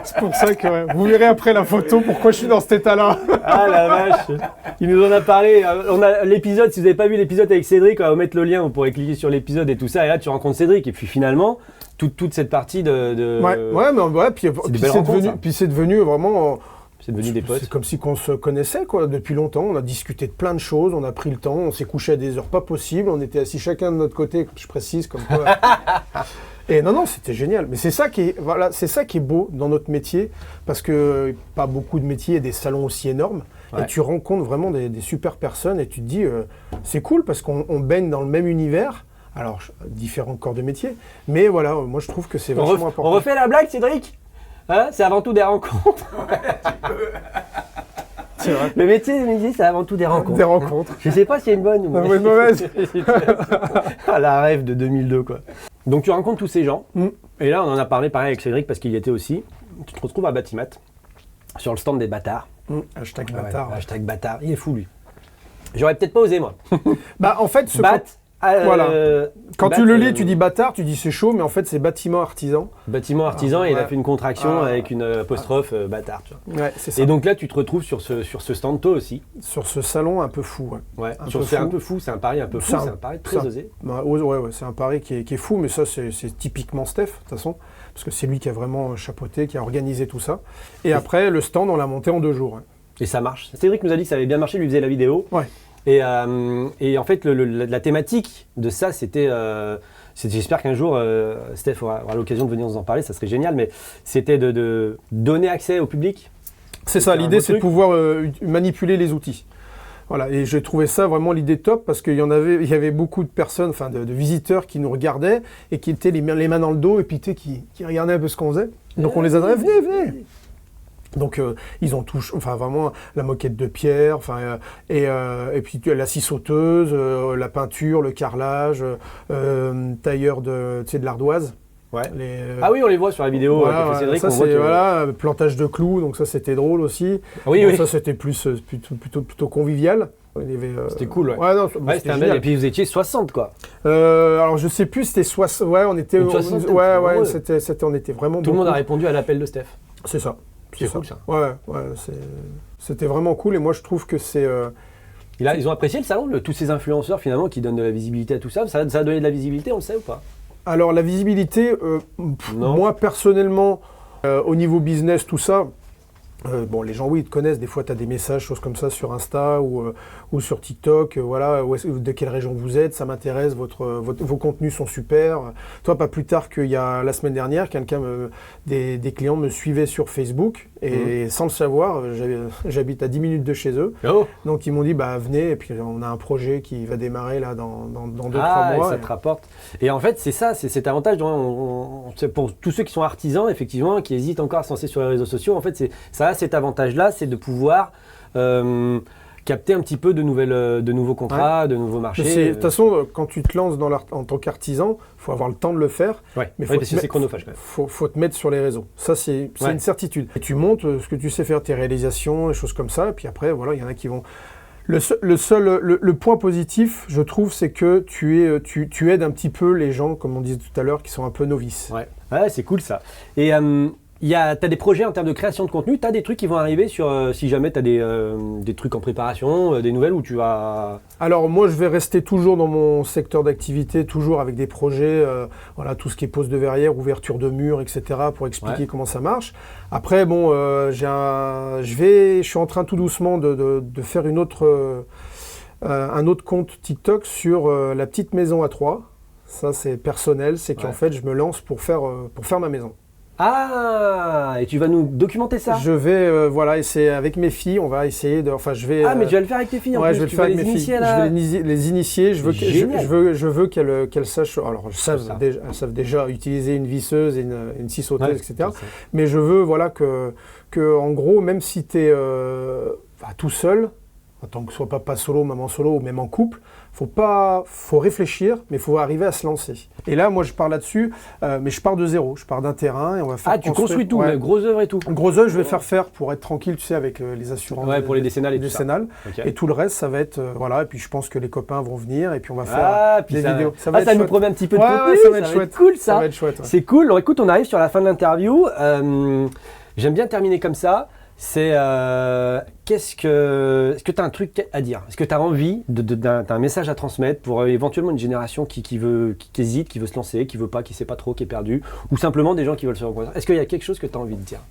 C'est pour ça que vous verrez après la photo pourquoi je suis dans cet état-là. Ah la vache. Il nous en a parlé. On a l'épisode, si vous n'avez pas vu l'épisode avec Cédric, on va mettre le lien, vous pourrez cliquer sur l'épisode et tout ça. Et là, tu rencontres Cédric. Et puis finalement, toute cette partie de... Ouais, puis c'est devenu vraiment... C'est devenu des potes. C'est comme si on se connaissait quoi, depuis longtemps. On a discuté de plein de choses, on a pris le temps, on s'est couché à des heures pas possibles, on était assis chacun de notre côté, je précise, comme quoi. Et non, c'était génial. Mais c'est ça qui est beau dans notre métier, parce que pas beaucoup de métiers et des salons aussi énormes. Ouais. Et tu rencontres vraiment des super personnes et tu te dis, c'est cool parce qu'on baigne dans le même univers. Alors, différents corps de métier, mais voilà, moi je trouve que c'est vachement important. On refait la blague, Cédric, hein? C'est avant tout des rencontres. C'est vrai. Le métier de menuisier, c'est avant tout des rencontres. Des rencontres. Je sais pas s'il y a une bonne ou une mauvaise. La rêve de 2002, quoi. Donc tu rencontres tous ces gens, et là on en a parlé pareil avec Cédric parce qu'il y était aussi. Tu te retrouves à Batimat, sur le stand des bâtards. Hashtag bâtard. Ouais. Hashtag bâtard, il est fou lui. J'aurais peut-être pas osé moi. En fait, voilà. Quand tu le lis, tu dis bâtard, tu dis c'est chaud, mais en fait c'est bâtiment artisan. Bâtiment artisan, et il a fait une contraction avec une apostrophe bâtard. Tu vois. Ouais, c'est ça. Et donc là, tu te retrouves sur ce stand, toi aussi. Sur ce salon un peu fou. Ouais. C'est un peu fou, c'est un pari un peu fou, c'est un pari très osé. Ouais, c'est un pari qui est fou, mais ça c'est typiquement Steph, de toute façon, parce que c'est lui qui a vraiment chapeauté, qui a organisé tout ça. Et après, le stand, on l'a monté en 2 jours. Ouais. Et ça marche. Cédric nous a dit que ça avait bien marché, lui faisait la vidéo. Ouais. Et en fait, la thématique de ça, c'était j'espère qu'un jour, Steph aura l'occasion de venir nous en parler, ça serait génial, mais c'était de donner accès au public. C'est ça, l'idée, c'est de pouvoir manipuler les outils. Voilà, et j'ai trouvé ça vraiment l'idée top, parce qu'il y avait beaucoup de personnes, enfin de visiteurs qui nous regardaient, et qui étaient les mains dans le dos, et puis qui regardaient un peu ce qu'on faisait. Donc on les adresse, venez. Donc ils ont vraiment la moquette de pierre, et puis la scie sauteuse, la peinture, le carrelage, tailleur de l'ardoise. Ouais. Ah oui, on les voit sur la vidéo. Voilà, Cédric, ça c'est plantage de clous, donc ça c'était drôle aussi. Oui. Ça c'était plutôt convivial. C'était cool, ouais. C'était génial. Et puis vous étiez 60 quoi. Alors je sais plus, c'était 60. Ouais, on était. On était vraiment. Tout le monde a répondu à l'appel de Steph. C'est ça. C'est cool ça. Ouais, c'était vraiment cool, et moi je trouve que c'est... Ils ont apprécié le salon, tous ces influenceurs finalement qui donnent de la visibilité à tout ça. Ça a donné de la visibilité, on le sait ou pas? Alors la visibilité, moi personnellement, au niveau business, tout ça, Bon, les gens, oui, ils te connaissent. Des fois, tu as des messages, choses comme ça sur Insta ou sur TikTok. Voilà, de quelle région vous êtes, ça m'intéresse, vos contenus sont super. Toi, pas plus tard qu'il y a la semaine dernière, des clients me suivaient sur Facebook et sans le savoir, j'habite à 10 minutes de chez eux. Oh. Donc, ils m'ont dit, venez, et puis on a un projet qui va démarrer là dans 2-3 mois. Ça te rapporte. Et en fait, c'est ça, c'est cet avantage. Pour tous ceux qui sont artisans, effectivement, qui hésitent encore à se lancer sur les réseaux sociaux, en fait, ça a cet avantage-là, c'est de pouvoir capter un petit peu de nouveaux contrats, de nouveaux marchés. De toute façon, quand tu te lances en tant qu'artisan, il faut avoir le temps de le faire. Ouais. Mais parce que c'est chronophage quand même. Faut te mettre sur les réseaux. Ça, c'est une certitude. Et tu montes ce que tu sais faire, tes réalisations, les choses comme ça. Et puis après, voilà, il y en a qui vont... Le point positif, je trouve, c'est que tu aides un petit peu les gens, comme on disait tout à l'heure, qui sont un peu novices. Ouais, c'est cool ça. Et t'as des projets en termes de création de contenu, t'as des trucs qui vont arriver si jamais t'as des trucs en préparation, des nouvelles où tu vas... Alors moi, je vais rester toujours dans mon secteur d'activité, toujours avec des projets, tout ce qui est pose de verrière, ouverture de murs, etc., pour expliquer comment ça marche. Après, bon, je suis en train tout doucement de faire un autre compte TikTok sur la petite maison à 3. Ça, c'est personnel, c'est qu'en fait, je me lance pour faire ma maison. Ah, et tu vas nous documenter ça? Je vais, et c'est avec mes filles, on va essayer de... je vais... mais tu vas le faire avec tes filles en plus, je vais le faire avec mes filles. Je vais les initier, je veux qu'elles sachent... Alors, elles savent déjà utiliser une visseuse et une scie sauteuse, etc. Mais je veux, que en gros, même si tu es tout seul, en tant que soit papa solo, maman solo, ou même en couple, faut réfléchir, mais il faut arriver à se lancer. Et là, moi, je pars là-dessus, mais je pars de zéro. Je pars d'un terrain et on va faire... Ah, tu construis tout, gros œuvre et tout. Gros œuvre, je vais faire pour être tranquille, tu sais, avec les assurances. Ouais, pour les décennales et tout ça. Et tout le reste, ça va être... et puis je pense que les copains vont venir et puis on va faire des vidéos. Ça nous promet un petit peu de contenu. Ça va être chouette. Cool, ça. Ça va être chouette. C'est cool. Alors écoute, on arrive sur la fin de l'interview. J'aime bien terminer comme ça. C'est est-ce que tu as un truc à dire? Est-ce que tu as envie d'un message à transmettre pour éventuellement une génération qui hésite, qui veut se lancer, qui veut pas, qui sait pas trop, qui est perdu, ou simplement des gens qui veulent se reconnaître? Est-ce qu'il y a quelque chose que tu as envie de dire?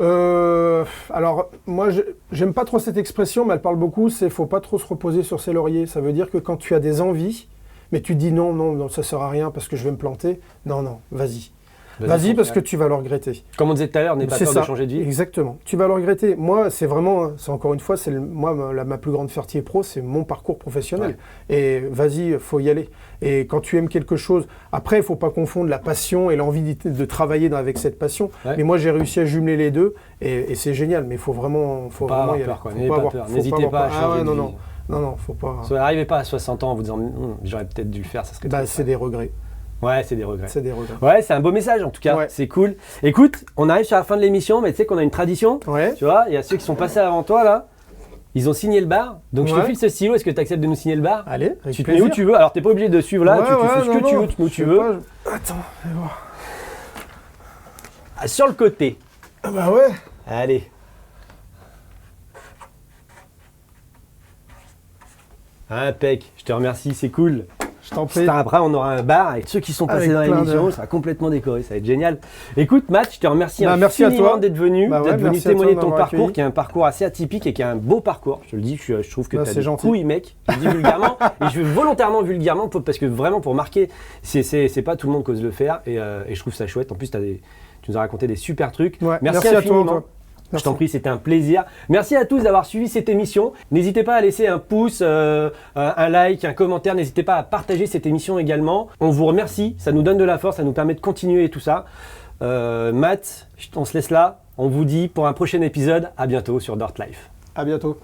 Alors moi j'aime pas trop cette expression, mais elle parle beaucoup, c'est faut pas trop se reposer sur ses lauriers. Ça veut dire que quand tu as des envies, mais tu dis non, ça sert à rien parce que je vais me planter, non, vas-y. Vas-y parce que tu vas le regretter. Comme on disait tout à l'heure, n'aie pas peur de changer de vie. Exactement. Tu vas le regretter. Moi, c'est encore une fois, ma plus grande fierté pro, c'est mon parcours professionnel. Ouais. Et vas-y, faut y aller. Et quand tu aimes quelque chose, après, il faut pas confondre la passion et l'envie de travailler avec cette passion. Ouais. Mais moi, j'ai réussi à jumeler les deux et c'est génial. Mais il faut vraiment y aller. N'ayez pas peur. N'hésitez pas à changer de vie. Non, faut pas. N'arrivez pas à 60 ans en vous disant j'aurais peut-être dû le faire, ça serait c'est des regrets. Ouais, c'est des regrets. Ouais, c'est un beau message en tout cas, c'est cool. Écoute, on arrive sur la fin de l'émission, mais tu sais qu'on a une tradition. Ouais. Tu vois, il y a ceux qui sont passés avant toi là, ils ont signé le bar. Donc je te file ce stylo, est-ce que tu acceptes de nous signer le bar? Allez, tu te mets où tu veux, alors t'es pas obligé de suivre là, tu fais ce que tu veux, tu te mets où tu veux. Attends, je vais voir. Sur le côté. Ah bah ouais. Allez. Impec, je te remercie, c'est cool. Je t'en prie. Après, on aura un bar avec ceux qui sont passés dans l'émission, ça sera complètement décoré, ça va être génial. Écoute, Matt, je te remercie infiniment d'être venu, témoigner de ton parcours, qui est un parcours assez atypique et qui est un beau parcours. Je te le dis, je trouve que tu as des couilles, mec. Je le dis vulgairement, et je veux volontairement vulgairement, parce que vraiment, pour marquer, c'est pas tout le monde qui ose le faire, et je trouve ça chouette. En plus, tu nous as raconté des super trucs. Ouais, merci infiniment. À toi. Je t'en prie, c'était un plaisir. Merci à tous d'avoir suivi cette émission. N'hésitez pas à laisser un pouce, un like, un commentaire. N'hésitez pas à partager cette émission également. On vous remercie, ça nous donne de la force, ça nous permet de continuer tout ça. Matt, on se laisse là. On vous dit pour un prochain épisode, à bientôt sur Dirt Life. À bientôt.